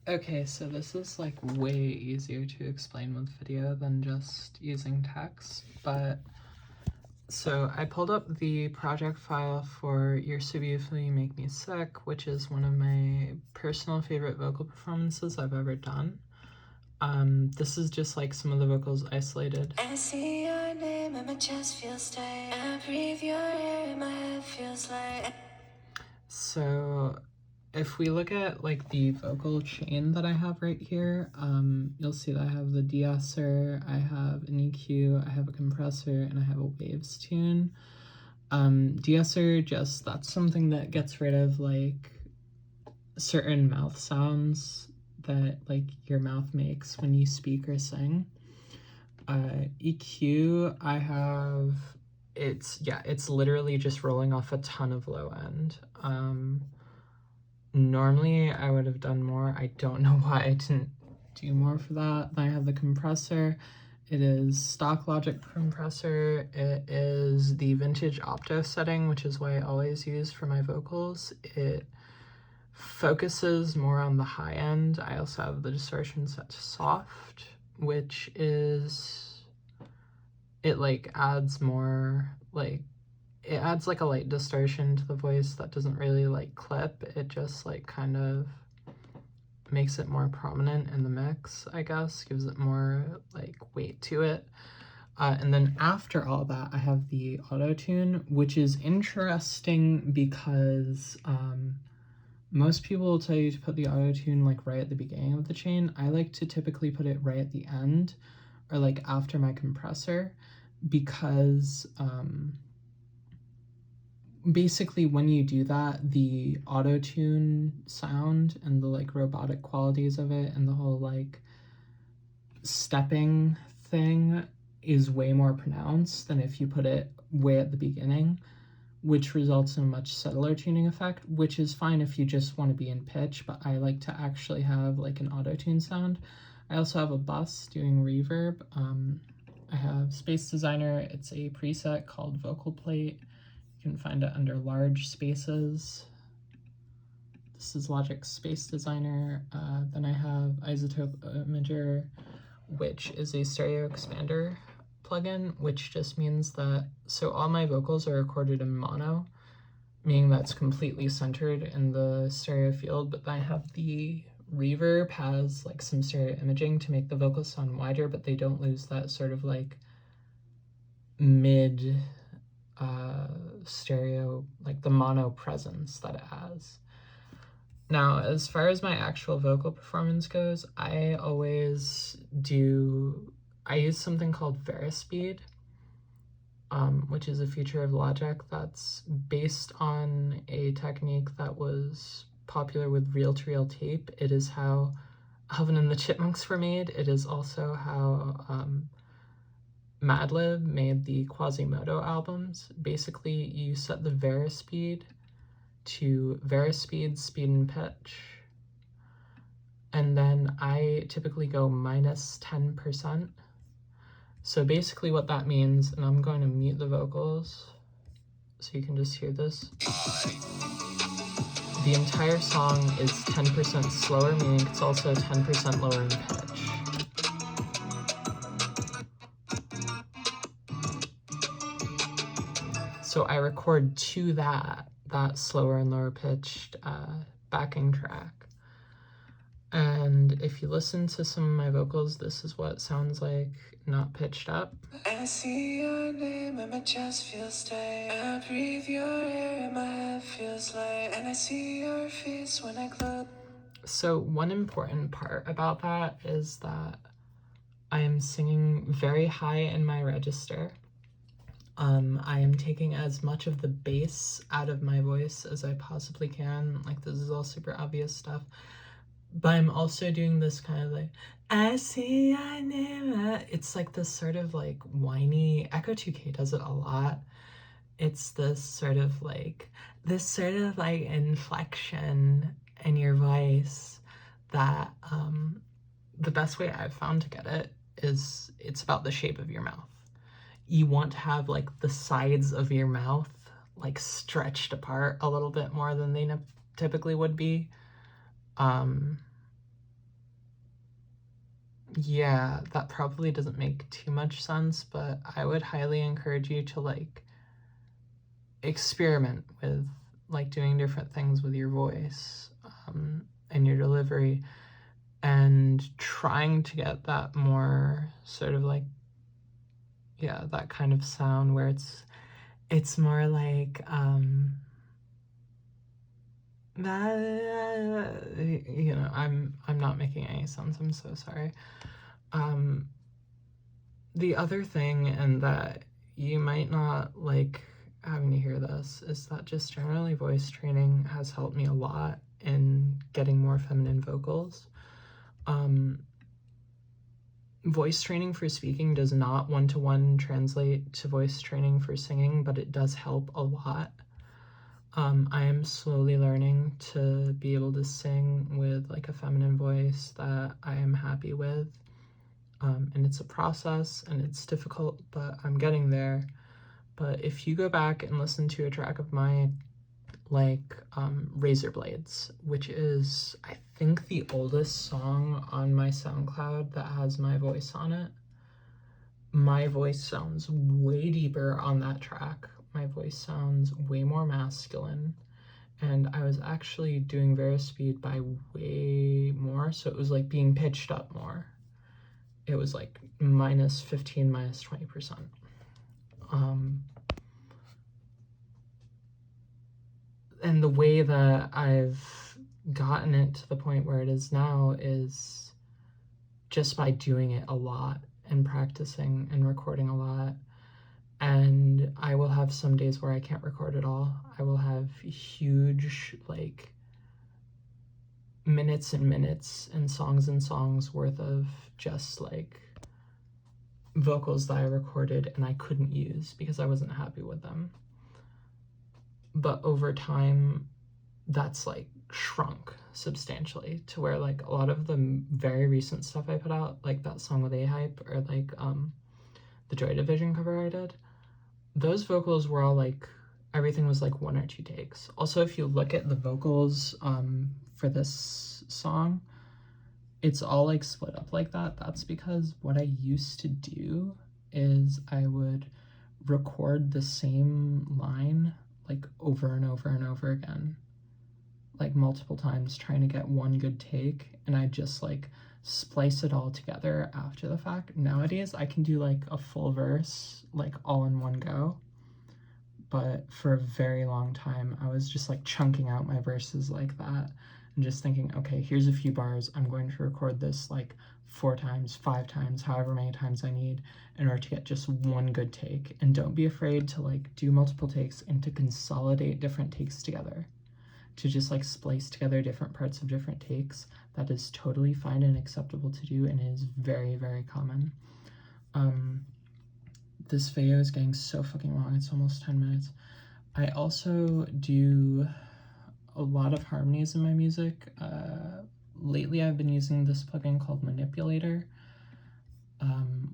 Okay, so this is like way easier to explain with video than just using text, but so I pulled up the project file for You're So Beautiful You Make Me Sick, which is one of my personal favorite vocal performances I've ever done. This is just like some of the vocals isolated. I see your name and my chest feels tight. I breathe your air and my head feels light. So if we look at like the vocal chain that I have right here, you'll see that I have the de-esser, I have an EQ, I have a compressor, and I have a waves tune. De-esser, just that's something that gets rid of like certain mouth sounds that like your mouth makes when you speak or sing. EQ, I have, it's literally just rolling off a ton of low end. Normally I would have done more. I don't know why I didn't do more for that. Then I have the compressor. It is stock Logic compressor. It is the vintage opto setting, which is what I always use for my vocals. It focuses more on the high end. I also have the distortion set to soft, which is, it like adds more like, it adds like a light distortion to the voice that doesn't really like clip. It just like kind of makes it more prominent in the mix, I guess, gives it more like weight to it. And then after all that, I have the auto tune, which is interesting because most people will tell you to put the auto tune like right at the beginning of the chain. I like to typically put it right at the end or like after my compressor because basically when you do that, the auto-tune sound and the like robotic qualities of it and the whole like stepping thing is way more pronounced than if you put it way at the beginning, which results in a much subtler tuning effect, which is fine if you just want to be in pitch, but I like to actually have like an auto-tune sound. I also have a bus doing reverb. I have Space Designer. It's a preset called Vocal Plate. You can find it under large spaces. This is Logic's Space Designer. Then I have Isotope Imager, which is a stereo expander plugin, which just means that, so all my vocals are recorded in mono, meaning that's completely centered in the stereo field, but then I have the reverb has like some stereo imaging to make the vocals sound wider, but they don't lose that sort of like mid stereo, like the mono presence that it has. Now, as far as my actual vocal performance goes, I use something called Verispeed, which is a feature of Logic that's based on a technique that was popular with reel-to-reel tape. It is how Alvin and the Chipmunks were made. It is also how Madlib made the Quasimodo albums. Basically, you set the Verispeed to Verispeed, speed, and pitch. And then I typically go minus 10%. So basically what that means, and I'm going to mute the vocals so you can just hear this. The entire song is 10% slower, meaning it's also 10% lower in pitch. So I record to that slower and lower pitched backing track. And if you listen to some of my vocals, this is what it sounds like, not pitched up. I see your name and my chest feels tight. I breathe your air and my head feels light. And I see your face when I close. So one important part about that is that I am singing very high in my register. I am taking as much of the bass out of my voice as I possibly can. Like, this is all super obvious stuff. But I'm also doing this kind of like, I see I never. It's like this sort of like whiny, Echo 2K does it a lot. It's this sort of like inflection in your voice that the best way I've found to get it is it's about the shape of your mouth. You want to have like the sides of your mouth like stretched apart a little bit more than they typically would be. yeah, that probably doesn't make too much sense, but I would highly encourage you to like experiment with like doing different things with your voice and your delivery, and trying to get that more sort of like, yeah, that kind of sound where it's more like that, you know, I'm not making any sense, I'm so sorry. The other thing, and that you might not like having to hear this, is that just generally voice training has helped me a lot in getting more feminine vocals. Voice training for speaking does not one-to-one translate to voice training for singing, but it does help a lot. I am slowly learning to be able to sing with like a feminine voice that I am happy with. And it's a process and it's difficult, but I'm getting there. But if you go back and listen to a track of mine, like Razor Blades, which is, I think, the oldest song on my SoundCloud that has my voice on it, my voice sounds way deeper on that track. My voice sounds way more masculine. And I was actually doing Speed by way more, so it was like being pitched up more. It was like minus 15, minus 20%. And the way that I've gotten it to the point where it is now is just by doing it a lot and practicing and recording a lot. And I will have some days where I can't record at all. I will have huge, like, minutes and minutes and songs worth of just like vocals that I recorded and I couldn't use because I wasn't happy with them. But over time, that's like shrunk substantially to where like a lot of the very recent stuff I put out, like that song with A-Hype or like the Joy Division cover I did, those vocals were all like, everything was like 1 or 2 takes. Also, if you look at the vocals for this song, it's all like split up like that. That's because what I used to do is I would record the same line like over and over and over again, like multiple times, trying to get one good take, and I just like splice it all together after the fact. Nowadays I can do like a full verse like all in one go, but for a very long time I was just like chunking out my verses like that and just thinking, okay, here's a few bars, I'm going to record this like 4 times, 5 times, however many times I need in order to get just one good take. And don't be afraid to like do multiple takes and to consolidate different takes together, to just like splice together different parts of different takes. That is totally fine and acceptable to do, and is very, very common. This video is getting so fucking long, it's almost 10 minutes. I also do a lot of harmonies in my music. Lately I've been using this plugin called Manipulator,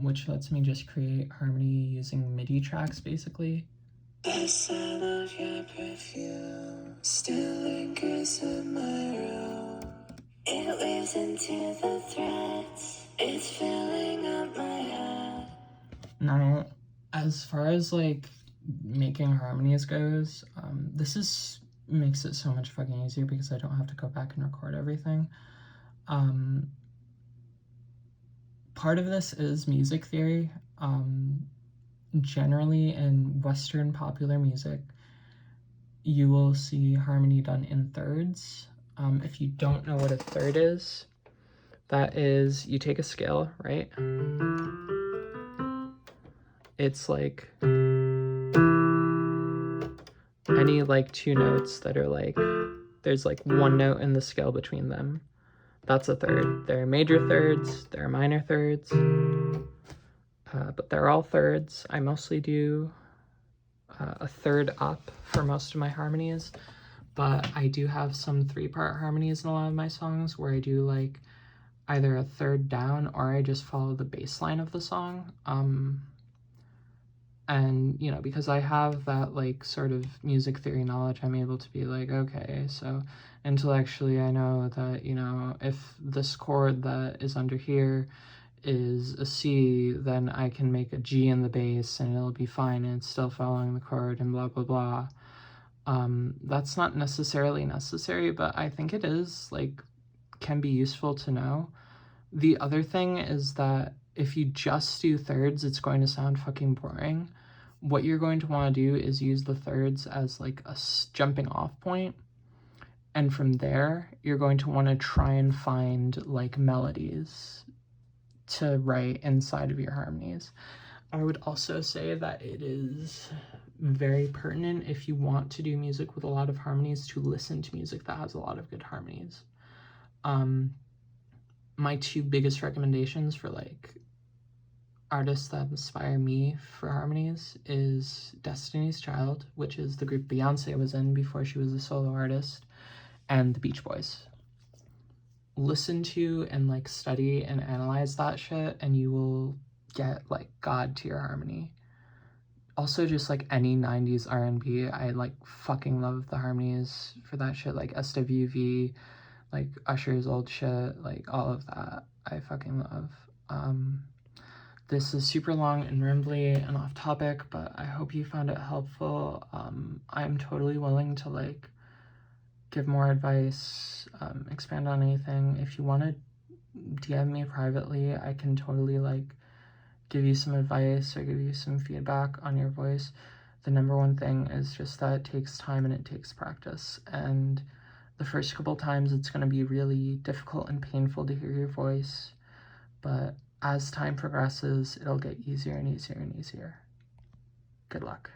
which lets me just create harmony using MIDI tracks basically. The scent of your perfume still lingers in my room. It weaves into the threads. It's filling up my head. Now, as far as like making harmonies goes, makes it so much fucking easier because I don't have to go back and record everything. Part of this is music theory. Generally in Western popular music, you will see harmony done in thirds. If you don't know what a third is, that is, you take a scale, right? It's like any like 2 notes that are like, there's like 1 note in the scale between them. That's a third. There are major thirds, there are minor thirds, but they're all thirds. I mostly do a third up for most of my harmonies, but I do have some 3-part harmonies in a lot of my songs where I do like either a third down or I just follow the bass line of the song. And, you know, because I have that like sort of music theory knowledge, I'm able to be like, okay, so intellectually I know that, you know, if this chord that is under here is a C, then I can make a G in the bass and it'll be fine and it's still following the chord and blah, blah, blah. That's not necessarily necessary, but I think it is, like, can be useful to know. The other thing is that if you just do thirds, it's going to sound fucking boring. What you're going to want to do is use the thirds as like a jumping off point. And from there, you're going to want to try and find like melodies to write inside of your harmonies. I would also say that it is very pertinent if you want to do music with a lot of harmonies to listen to music that has a lot of good harmonies. My two biggest recommendations for like artists that inspire me for harmonies is Destiny's Child, which is the group Beyonce was in before she was a solo artist, and the Beach Boys. Listen to and like study and analyze that shit and you will get like God to your harmony. Also just like any 90s R&B, I like fucking love the harmonies for that shit, like SWV, like Usher's old shit, like all of that I fucking love. This is super long and rambly and off topic, but I hope you found it helpful. I'm totally willing to like give more advice, expand on anything. If you want to DM me privately, I can totally like give you some advice or give you some feedback on your voice. The number one thing is just that it takes time and it takes practice. And the first couple times it's going to be really difficult and painful to hear your voice, but as time progresses, it'll get easier and easier and easier. Good luck.